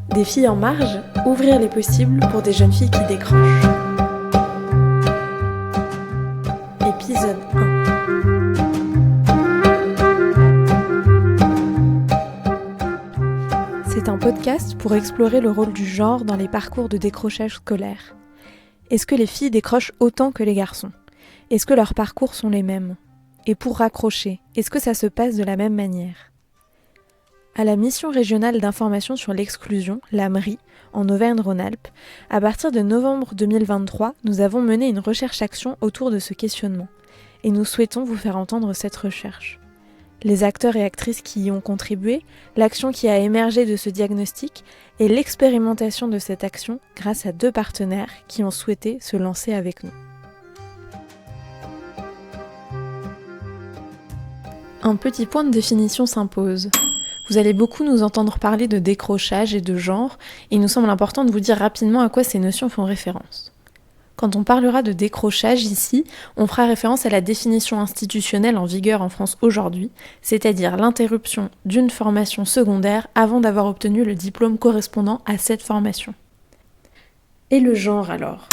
Des filles en marge, ouvrir les possibles pour des jeunes filles qui décrochent. Épisode 1. C'est un podcast pour explorer le rôle du genre dans les parcours de décrochage scolaire. Est-ce que les filles décrochent autant que les garçons ? Est-ce que leurs parcours sont les mêmes ? Et pour raccrocher, est-ce que ça se passe de la même manière ? À la Mission régionale d'information sur l'exclusion, la MRI, en Auvergne-Rhône-Alpes, à partir de novembre 2023, nous avons mené une recherche-action autour de ce questionnement. Et nous souhaitons vous faire entendre cette recherche. Les acteurs et actrices qui y ont contribué, l'action qui a émergé de ce diagnostic et l'expérimentation de cette action grâce à 2 partenaires qui ont souhaité se lancer avec nous. Un petit point de définition s'impose. Vous allez beaucoup nous entendre parler de décrochage et de genre, et il nous semble important de vous dire rapidement à quoi ces notions font référence. Quand on parlera de décrochage ici, on fera référence à la définition institutionnelle en vigueur en France aujourd'hui, c'est-à-dire l'interruption d'une formation secondaire avant d'avoir obtenu le diplôme correspondant à cette formation. Et le genre alors ?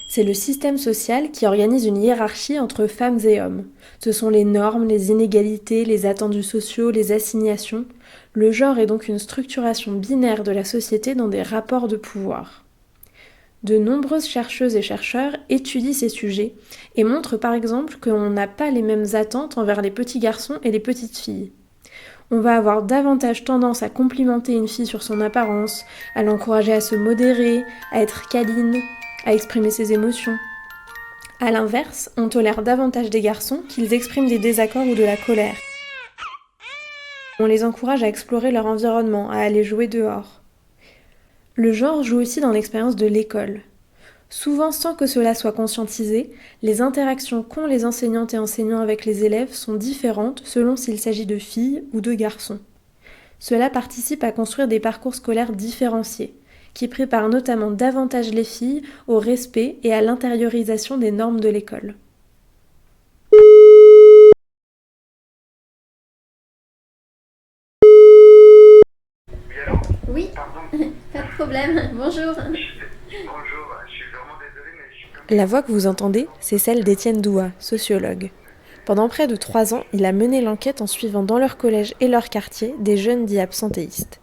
C'est le système social qui organise une hiérarchie entre femmes et hommes. Ce sont les normes, les inégalités, les attendus sociaux, les assignations. Le genre est donc une structuration binaire de la société dans des rapports de pouvoir. De nombreuses chercheuses et chercheurs étudient ces sujets et montrent par exemple qu'on n'a pas les mêmes attentes envers les petits garçons et les petites filles. On va avoir davantage tendance à complimenter une fille sur son apparence, à l'encourager à se modérer, à être câline, à exprimer ses émotions. A l'inverse, on tolère davantage des garçons qu'ils expriment des désaccords ou de la colère. On les encourage à explorer leur environnement, à aller jouer dehors. Le genre joue aussi dans l'expérience de l'école. Souvent sans que cela soit conscientisé, les interactions qu'ont les enseignantes et enseignants avec les élèves sont différentes selon s'il s'agit de filles ou de garçons. Cela participe à construire des parcours scolaires différenciés, qui prépare notamment davantage les filles au respect et à l'intériorisation des normes de l'école. Oui, pas de problème. Bonjour. Bonjour, je suis vraiment désolé, mais je suis comme... La voix que vous entendez, c'est celle d'Étienne Doua, sociologue. Pendant près de 3 ans, il a mené l'enquête en suivant dans leur collège et leur quartier des jeunes dits absentéistes.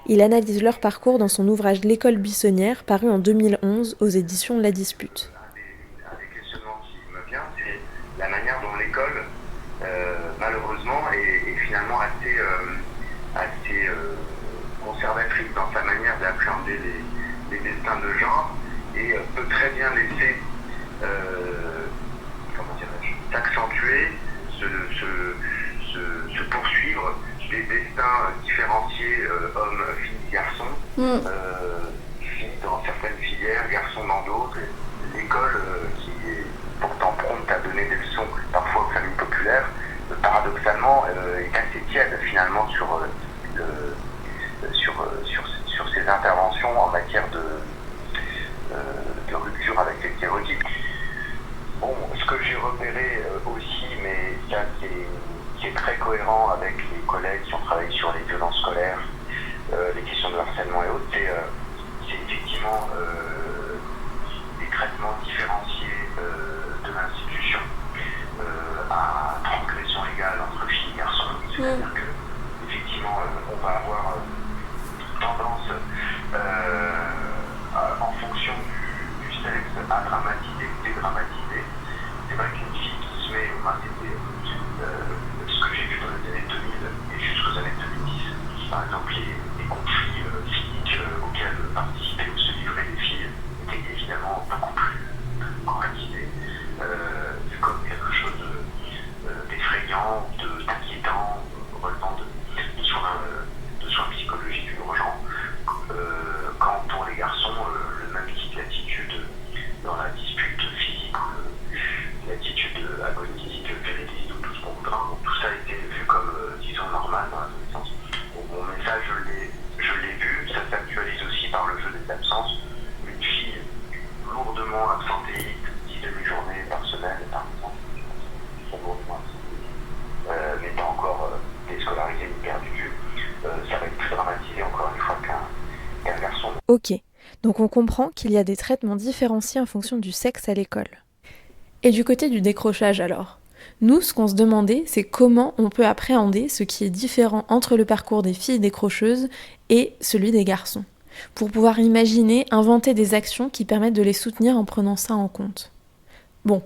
Il analyse leur parcours dans son ouvrage L'école buissonnière, paru en 2011 aux éditions La Dispute. Un des questionnements qui me vient, c'est la manière dont l'école, malheureusement, est finalement assez conservatrice dans sa manière d'appréhender les destins de genre et peut très bien laisser, s'accentuer, se poursuivre des destins différenciés hommes, filles, garçons, filles dans certaines filières, garçons dans d'autres. L'école qui est pourtant prompte à donner des leçons parfois aux familles populaires, paradoxalement est assez tiède finalement sur ces interventions en matière de rupture avec les stéréotypes. Bon, ce que j'ai repéré aussi, mais ça qui est très cohérent avec les collègues qui ont travaillé sur les violences scolaires, les questions de harcèlement et autres, c'est effectivement des traitements différenciés de l'institution à transgression égale entre filles et garçons. C'est-à-dire que effectivement on va avoir tendance en fonction du sexe à dramatiser ou dédramatiser. C'est vrai qu'une fille qui se met, c'était ce que j'ai vu dans les années 2000 et jusqu'aux années 2010, par exemple les conflits physiques auxquels participaient ou se livraient les filles étaient évidemment beaucoup plus dramatisés, vu comme quelque chose d'effrayant, d'inquiétant, relevant de soins psychologiques urgents. Quand pour les garçons, le même type d'attitude dans la dispute physique ou l'attitude agonistique, véridiste ou tout ce qu'on voudra, tout ça a été vu comme, disons, normal dans l'adolescence. Mon message, je l'ai vu, ça s'actualise aussi par le jeu des absences. Une fille lourdement absentéiste, 10 demi-journées par semaine, par exemple, lourdement absentéiste, mais pas encore déscolarisée ni perdue de vue, ça va être plus dramatisé encore une fois qu'un garçon. Ok, donc on comprend qu'il y a des traitements différenciés en fonction du sexe à l'école. Et du côté du décrochage alors ? Nous, ce qu'on se demandait, c'est comment on peut appréhender ce qui est différent entre le parcours des filles décrocheuses et celui des garçons, pour pouvoir imaginer, inventer des actions qui permettent de les soutenir en prenant ça en compte. Bon,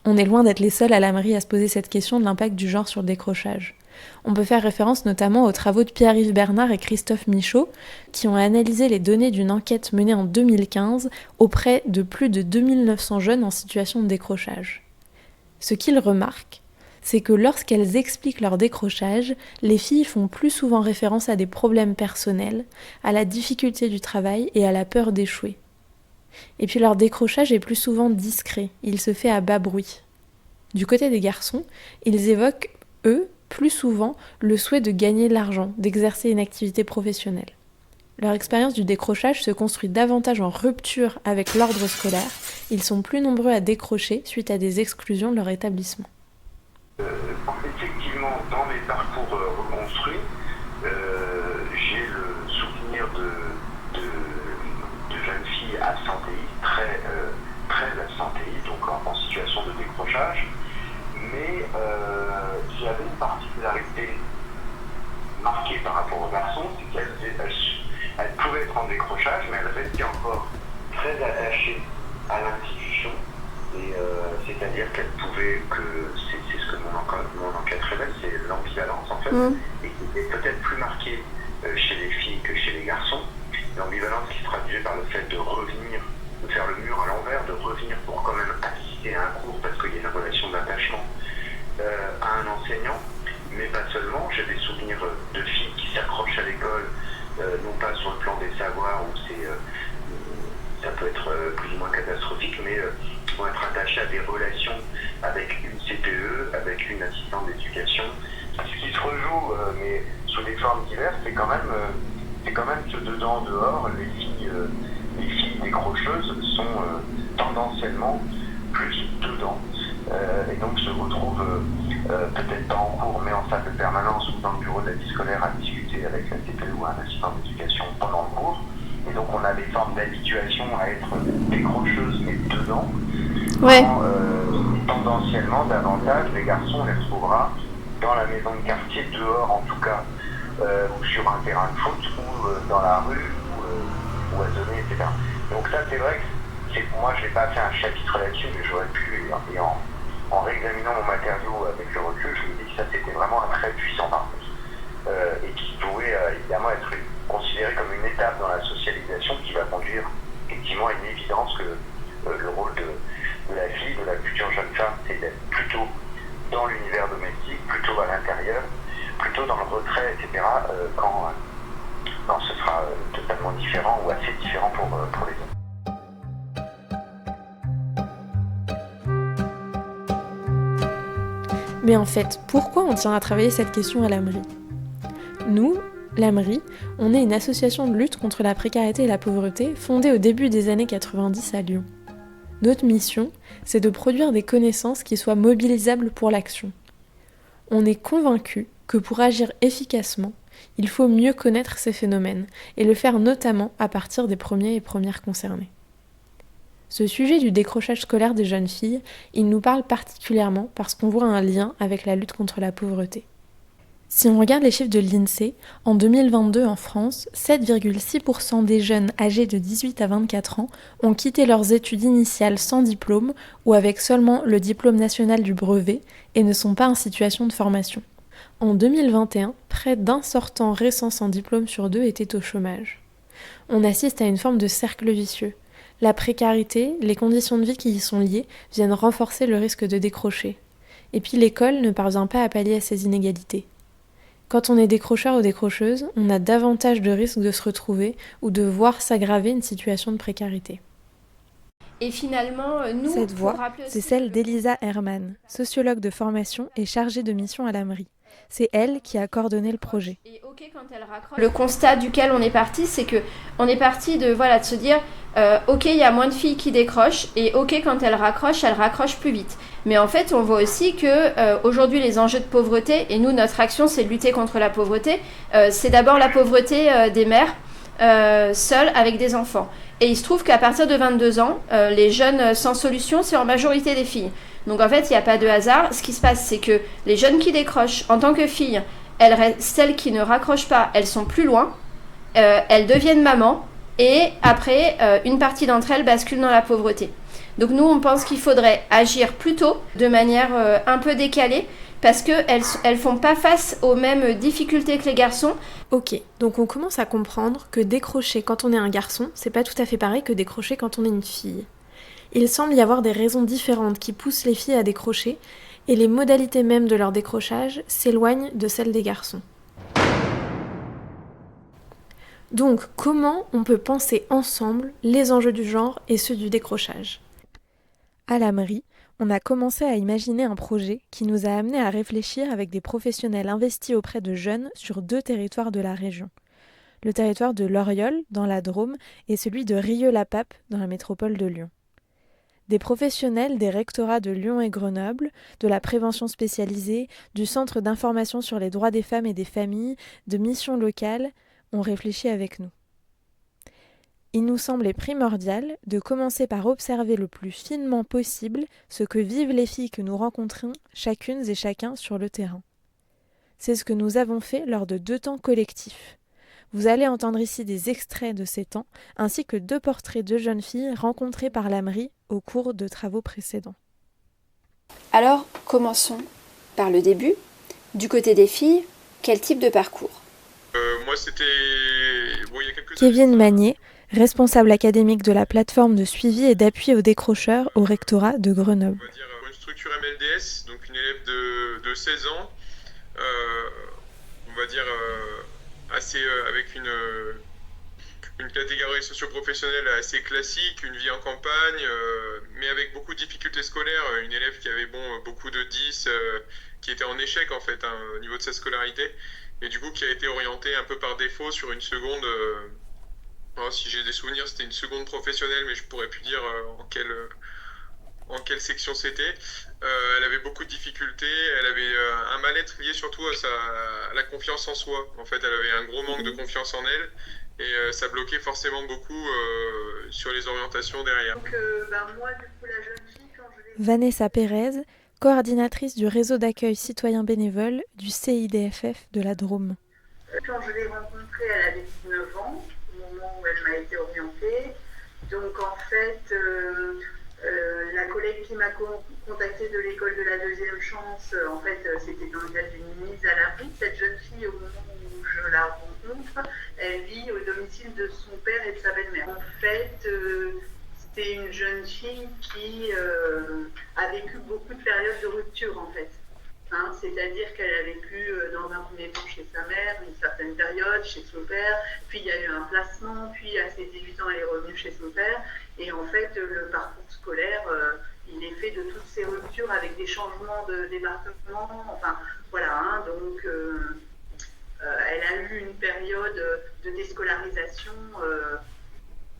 on est loin d'être les seuls à l'AMRI à se poser cette question de l'impact du genre sur le décrochage. On peut faire référence notamment aux travaux de Pierre-Yves Bernard et Christophe Michaud, qui ont analysé les données d'une enquête menée en 2015 auprès de plus de 2900 jeunes en situation de décrochage. Ce qu'ils remarquent, c'est que lorsqu'elles expliquent leur décrochage, les filles font plus souvent référence à des problèmes personnels, à la difficulté du travail et à la peur d'échouer. Et puis leur décrochage est plus souvent discret, il se fait à bas bruit. Du côté des garçons, ils évoquent, eux, plus souvent le souhait de gagner de l'argent, d'exercer une activité professionnelle. Leur expérience du décrochage se construit davantage en rupture avec l'ordre scolaire. Ils sont plus nombreux à décrocher suite à des exclusions de leur établissement. Effectivement, dans mes parcours reconstruits, j'ai le souvenir de jeunes filles absentéistes, très absentéistes, donc en situation de décrochage. Mais j'avais une particularité marquée par rapport aux garçons, c'est qu'elles pouvaient être en décrochage, mais elles restaient encore très attachées à l'institution. Et c'est-à-dire qu'elles pouvaient, c'est ce que mon enquête révèle, c'est l'ambivalence en fait, et qui est peut-être plus marquée chez les filles que chez les garçons. L'ambivalence qui se traduisait par le fait de revenir, de faire le mur à l'envers, de revenir pour quand même assister à un cours parce qu'il y a une relation d'attachement à un enseignant, mais pas seulement. J'ai des souvenirs de filles qui s'accrochent à l'école, non pas sur le plan des savoirs où ça peut être plus ou moins catastrophique, mais vont être attachées à des relations avec une CPE, avec une assistante d'éducation. Ce qui se rejoue, mais sous des formes diverses, c'est quand même ce dedans-dehors. Les filles décrocheuses sont tendanciellement plus dedans, et donc se retrouvent peut-être pas en cours, mais en salle de permanence ou dans le bureau de la vie scolaire à discuter avec la CPE ou un assistant d'éducation pendant le cours. Et donc on a des formes d'habituation à être décrocheuse mais dedans. Ouais. Tendanciellement, davantage, les garçons, on les retrouvera dans la maison de quartier, dehors en tout cas, ou sur un terrain de foot, ou dans la rue, ou à zoner, etc. Donc ça, c'est vrai que moi, je n'ai pas fait un chapitre là-dessus, mais j'aurais pu, et en réexaminant mon matériau avec le recul, je me dis que ça, c'était vraiment un très puissant par contre, et qui pouvait évidemment être considéré comme une étape dans la socialisation qui va conduire effectivement à une évidence que le rôle de la fille, de la future jeune femme, c'est d'être plutôt dans l'univers domestique, plutôt à l'intérieur, plutôt dans le retrait, etc., quand ce sera totalement différent ou assez différent pour les hommes. Mais en fait, pourquoi on tient à travailler cette question à l'AMRI ? Nous, l'AMRI, on est une association de lutte contre la précarité et la pauvreté fondée au début des années 90 à Lyon. Notre mission, c'est de produire des connaissances qui soient mobilisables pour l'action. On est convaincus que pour agir efficacement, il faut mieux connaître ces phénomènes et le faire notamment à partir des premiers et premières concernés. Ce sujet du décrochage scolaire des jeunes filles, il nous parle particulièrement parce qu'on voit un lien avec la lutte contre la pauvreté. Si on regarde les chiffres de l'INSEE, en 2022 en France, 7,6% des jeunes âgés de 18 à 24 ans ont quitté leurs études initiales sans diplôme ou avec seulement le diplôme national du brevet et ne sont pas en situation de formation. En 2021, près d'un sortant récent sans diplôme sur 2 était au chômage. On assiste à une forme de cercle vicieux. La précarité, les conditions de vie qui y sont liées viennent renforcer le risque de décrocher. Et puis l'école ne parvient pas à pallier à ces inégalités. Quand on est décrocheur ou décrocheuse, on a davantage de risques de se retrouver ou de voir s'aggraver une situation de précarité. Et finalement, nous... Cette voix, c'est celle d'Elisa Herman, sociologue de formation et chargée de mission à l'AMRI. C'est elle qui a coordonné le projet. Et OK, quand elle raccroche... Le constat duquel on est parti, c'est que on est parti de se dire OK, il y a moins de filles qui décrochent et OK, quand elles raccrochent plus vite. Mais en fait, on voit aussi que aujourd'hui, les enjeux de pauvreté, et nous, notre action, c'est de lutter contre la pauvreté. C'est d'abord la pauvreté des mères. seuls avec des enfants. Et il se trouve qu'à partir de 22 ans, les jeunes sans solution, c'est en majorité des filles. Donc en fait, il n'y a pas de hasard. Ce qui se passe, c'est que les jeunes qui décrochent, en tant que filles, celles qui ne raccrochent pas, elles sont plus loin, elles deviennent mamans, et après, une partie d'entre elles bascule dans la pauvreté. Donc nous, on pense qu'il faudrait agir plus tôt, de manière un peu décalée, parce qu'elles font pas face aux mêmes difficultés que les garçons. Ok, donc on commence à comprendre que décrocher quand on est un garçon, c'est pas tout à fait pareil que décrocher quand on est une fille. Il semble y avoir des raisons différentes qui poussent les filles à décrocher, et les modalités mêmes de leur décrochage s'éloignent de celles des garçons. Donc, comment on peut penser ensemble les enjeux du genre et ceux du décrochage ? À la mairie, on a commencé à imaginer un projet qui nous a amenés à réfléchir avec des professionnels investis auprès de jeunes sur 2 territoires de la région. Le territoire de Loriol, dans la Drôme, et celui de Rieux-la-Pape, dans la métropole de Lyon. Des professionnels des rectorats de Lyon et Grenoble, de la prévention spécialisée, du Centre d'information sur les droits des femmes et des familles, de missions locales, ont réfléchi avec nous. Il nous semblait primordial de commencer par observer le plus finement possible ce que vivent les filles que nous rencontrons chacune et chacun sur le terrain. C'est ce que nous avons fait lors de 2 temps collectifs. Vous allez entendre ici des extraits de ces temps, ainsi que 2 portraits de jeunes filles rencontrées par la mairie au cours de travaux précédents. Alors, commençons par le début. Du côté des filles, quel type de parcours ? Moi, c'était... Bon, il y a quelques Kevin Magnier, responsable académique de la plateforme de suivi et d'appui aux décrocheurs au rectorat de Grenoble. On va dire une structure MLDS, donc une élève de 16 ans, on va dire assez avec une catégorie socio-professionnelle assez classique, une vie en campagne, mais avec beaucoup de difficultés scolaires, une élève qui avait beaucoup de 10, qui était en échec en fait au niveau de sa scolarité, et du coup qui a été orientée un peu par défaut sur une seconde, si j'ai des souvenirs c'était une seconde professionnelle, mais je pourrais plus dire en quelle section c'était. Elle avait beaucoup de difficultés, elle avait un mal-être lié surtout à la confiance en soi. En fait, elle avait un gros manque de confiance en elle et ça bloquait forcément beaucoup sur les orientations derrière. Donc, moi, du coup, la jeune fille, quand je l'ai... Vanessa Pérez, coordinatrice du réseau d'accueil citoyen bénévole du CIDFF de la Drôme. Quand je l'ai rencontrée, elle avait 19 ans, au moment où elle m'a été orientée. Donc, en fait... la collègue qui m'a contactée de l'école de la deuxième chance, en fait, c'était dans le cadre d'une mise à l'abri. Cette jeune fille, au moment où je la rencontre, elle vit au domicile de son père et de sa belle-mère. En fait, c'était une jeune fille qui a vécu beaucoup de périodes de rupture, en fait. C'est-à-dire qu'elle a vécu dans un premier temps chez sa mère, une certaine période, chez son père, puis il y a eu un placement, puis à ses 18 ans, elle est revenue chez son père. Et en fait, le parcours scolaire, il est fait de toutes ces ruptures avec des changements de département. Enfin, voilà, donc elle a eu une période de déscolarisation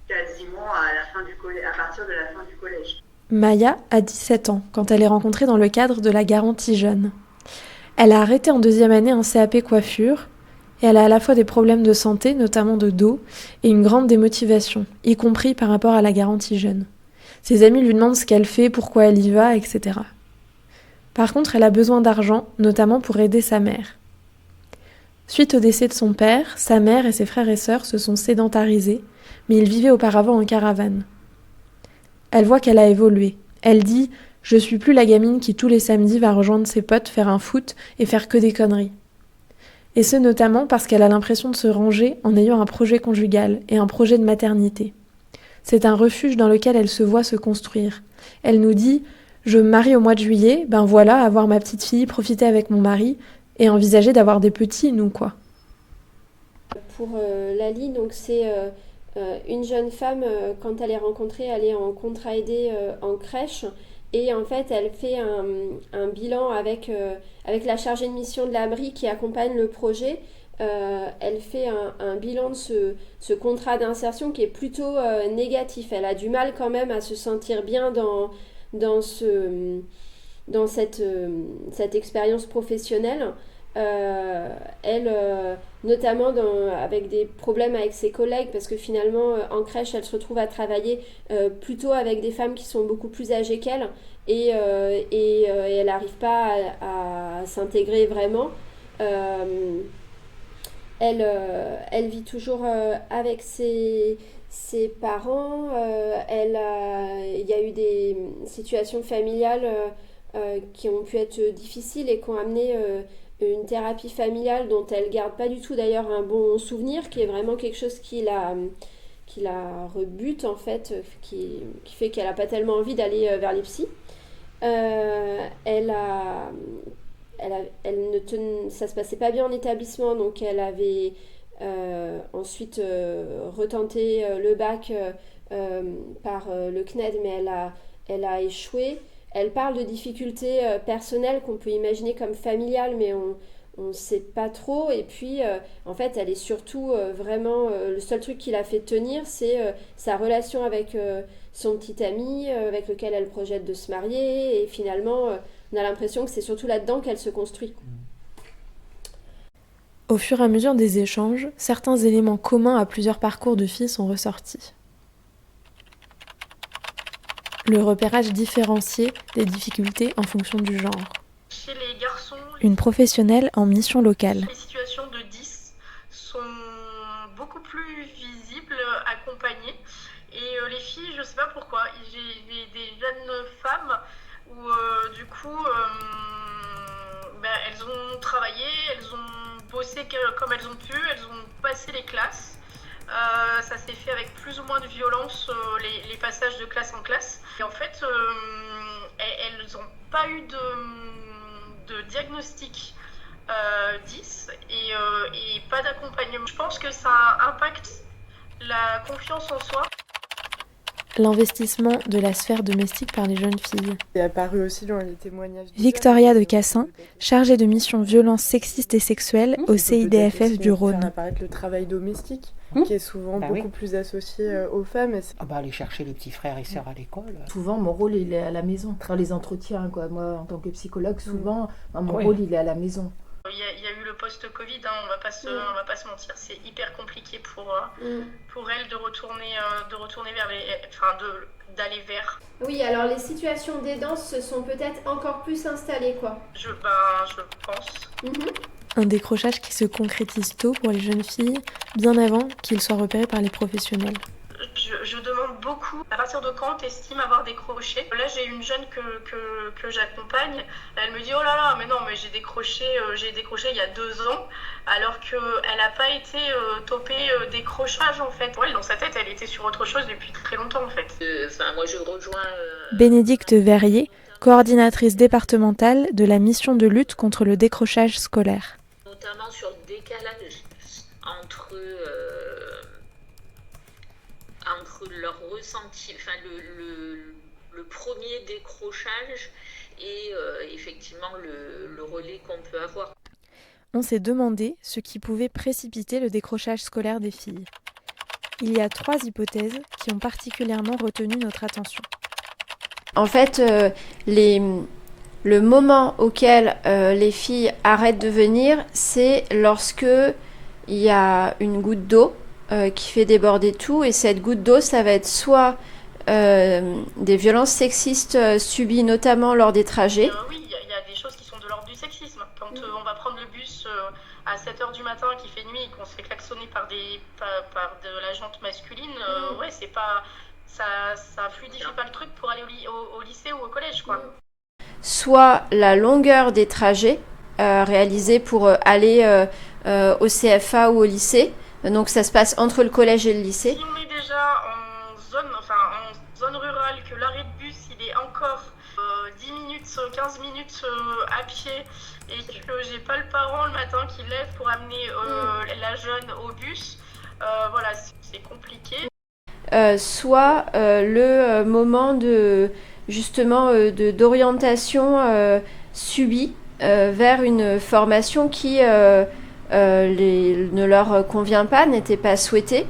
quasiment à partir de la fin du collège. Maya a 17 ans quand elle est rencontrée dans le cadre de la garantie jeune. Elle a arrêté en 2e année un CAP coiffure et elle a à la fois des problèmes de santé, notamment de dos, et une grande démotivation, y compris par rapport à la garantie jeune. Ses amis lui demandent ce qu'elle fait, pourquoi elle y va, etc. Par contre, elle a besoin d'argent, notamment pour aider sa mère. Suite au décès de son père, sa mère et ses frères et sœurs se sont sédentarisés, mais ils vivaient auparavant en caravane. Elle voit qu'elle a évolué. Elle dit « Je suis plus la gamine qui tous les samedis va rejoindre ses potes faire un foot et faire que des conneries. » Et ce notamment parce qu'elle a l'impression de se ranger en ayant un projet conjugal et un projet de maternité. C'est un refuge dans lequel elle se voit se construire. Elle nous dit « Je me marie au mois de juillet, ben voilà, avoir ma petite fille, profiter avec mon mari et envisager d'avoir des petits, nous, quoi. » Pour Lali, donc c'est... une jeune femme, quand elle est rencontrée, elle est en contrat aidé en crèche et en fait elle fait un bilan avec la chargée de mission de la mairie qui accompagne le projet. Elle fait un bilan de ce contrat d'insertion qui est plutôt négatif. Elle a du mal quand même à se sentir bien dans cette expérience professionnelle. Elle notamment avec des problèmes avec ses collègues, parce que finalement, en crèche, elle se retrouve à travailler plutôt avec des femmes qui sont beaucoup plus âgées qu'elle, et elle n'arrive pas à s'intégrer vraiment. Elle vit toujours avec ses parents. Il y a eu des situations familiales qui ont pu être difficiles et qui ont amené une thérapie familiale dont elle garde pas du tout d'ailleurs un bon souvenir, qui est vraiment quelque chose qui la rebute en fait, qui fait qu'elle n'a pas tellement envie d'aller vers les psys. Elle a, ça se passait pas bien en établissement, donc elle avait ensuite retenté le bac par le CNED, mais elle a échoué. Elle parle de difficultés personnelles qu'on peut imaginer comme familiales, mais on ne sait pas trop. Et puis, en fait, elle est surtout vraiment... le seul truc qui l'a fait tenir, c'est sa relation avec son petit ami, avec lequel elle projette de se marier. Et finalement, on a l'impression que c'est surtout là-dedans qu'elle se construit. Au fur et à mesure des échanges, certains éléments communs à plusieurs parcours de filles sont ressortis. Le repérage différencié des difficultés en fonction du genre. Chez les garçons, Une professionnelle en mission locale. les situations de 10 sont beaucoup plus visibles, accompagnées. Et les filles, je sais pas pourquoi, j'ai des jeunes femmes où du coup elles ont travaillé, elles ont bossé comme elles ont pu, elles ont passé les classes. Ça s'est fait avec plus ou moins de violence, les passages de classe en classe. Et en fait, elles n'ont pas eu de diagnostic 10 et pas d'accompagnement. Je pense que ça impacte la confiance en soi. L'investissement de la sphère domestique par les jeunes filles. C'est apparu aussi dans les témoignages. Victoria de Cassin, chargée de mission violences sexistes et sexuelles au CIDFF du Rhône. Faire apparaître le travail domestique, qui est souvent beaucoup plus associé aux femmes. Et aller chercher les petits frères et sœurs à l'école. Souvent, mon rôle, il est à la maison. Dans les entretiens, quoi. Moi, en tant que psychologue, souvent, mon rôle, il est à la maison. Il y a eu le post-Covid, on va pas se mentir, c'est hyper compliqué pour elle de retourner d'aller vers. Oui, alors les situations d'aidance se sont peut-être encore plus installées, quoi. Je pense. Un décrochage qui se concrétise tôt pour les jeunes filles, bien avant qu'il soit repéré par les professionnels. Je demande beaucoup à partir de quand tu estimes avoir décroché. Là, j'ai une jeune que j'accompagne. Elle me dit oh là là, mais non, mais j'ai décroché il y a 2 ans, alors qu'elle n'a pas été topée décrochage en fait. Ouais, dans sa tête, elle était sur autre chose depuis très longtemps en fait. Moi, je rejoins. Bénédicte Verrier, coordinatrice départementale de la mission de lutte contre le décrochage scolaire. Notamment sur le décalage entre leur ressenti, le premier décrochage et effectivement le relais qu'on peut avoir. On s'est demandé ce qui pouvait précipiter le décrochage scolaire des filles. Il y a 3 hypothèses qui ont particulièrement retenu notre attention. En fait, le moment auquel les filles arrêtent de venir, c'est lorsque il y a une goutte d'eau qui fait déborder tout, et cette goutte d'eau, ça va être soit des violences sexistes subies notamment lors des trajets. Oui, il y a des choses qui sont de l'ordre du sexisme. Quand on va prendre le bus à 7h du matin qui fait nuit et qu'on se fait klaxonner par de la jante masculine, ouais, c'est pas... Ça fluidifie pas le truc pour aller au lycée ou au collège, quoi. Soit la longueur des trajets réalisés pour aller au CFA ou au lycée. Donc ça se passe entre le collège et le lycée. Si on est déjà en zone rurale, que l'arrêt de bus il est encore 10 minutes, 15 minutes à pied, et que j'ai pas le parent le matin qui lève pour amener la jeune au bus, voilà, c'est compliqué. Soit le moment d'orientation subie vers une formation qui ne leur convient pas, n'était pas souhaitée,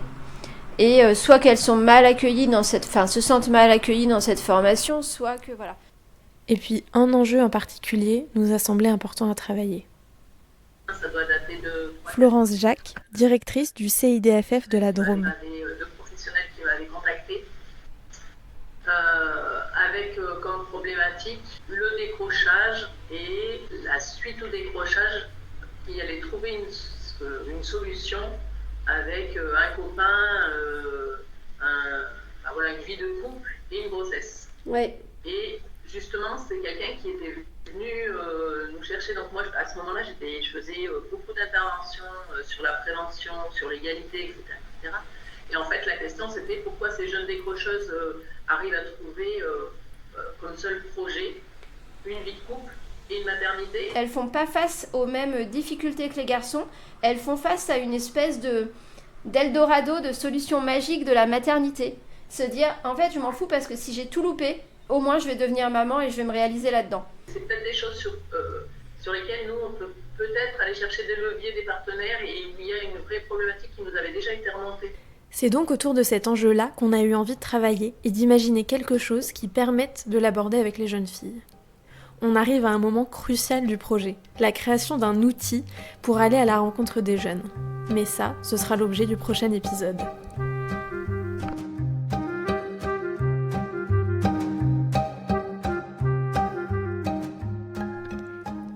et soit qu'elles sont mal accueillies se sentent mal accueillies dans cette formation, soit que voilà. Et puis un enjeu en particulier nous a semblé important à travailler. Ça doit dater de Florence Jacques, directrice du CIDFF de la Drôme. Il y avait 2 professionnels qui m'avaient contacté avec comme problématique le décrochage et la suite au décrochage, qui allait trouver une solution avec un copain, une vie de couple et une grossesse. Ouais. Et justement, c'est quelqu'un qui était venu nous chercher. Donc moi, à ce moment-là, je faisais beaucoup d'interventions sur la prévention, sur l'égalité, etc. Et en fait, la question, c'était pourquoi ces jeunes décrocheuses arrivent à trouver comme seul projet une vie de couple et une maternité. Elles font pas face aux mêmes difficultés que les garçons. Elles font face à une espèce d'Eldorado, de solution magique de la maternité. Se dire, en fait, je m'en fous parce que si j'ai tout loupé, au moins je vais devenir maman et je vais me réaliser là-dedans. C'est peut-être des choses sur lesquelles nous, on peut peut-être aller chercher des leviers, des partenaires, et il y a une vraie problématique qui nous avait déjà été remontée. C'est donc autour de cet enjeu-là qu'on a eu envie de travailler et d'imaginer quelque chose qui permette de l'aborder avec les jeunes filles. On arrive à un moment crucial du projet, la création d'un outil pour aller à la rencontre des jeunes. Mais ça, ce sera l'objet du prochain épisode.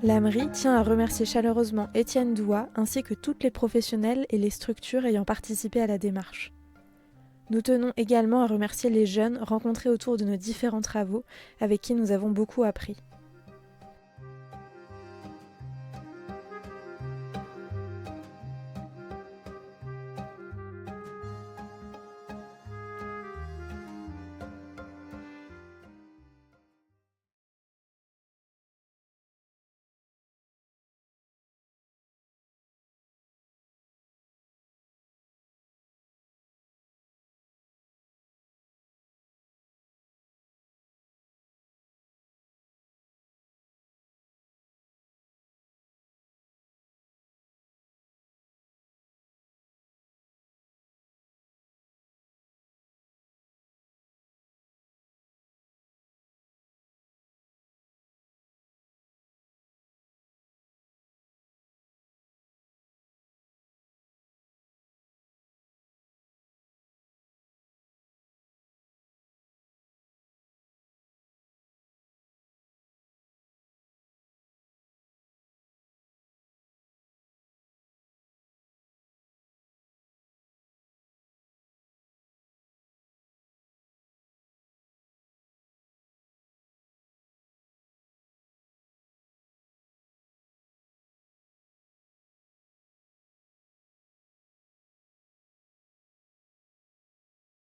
L'AMRI tient à remercier chaleureusement Étienne Doua ainsi que toutes les professionnels et les structures ayant participé à la démarche. Nous tenons également à remercier les jeunes rencontrés autour de nos différents travaux avec qui nous avons beaucoup appris.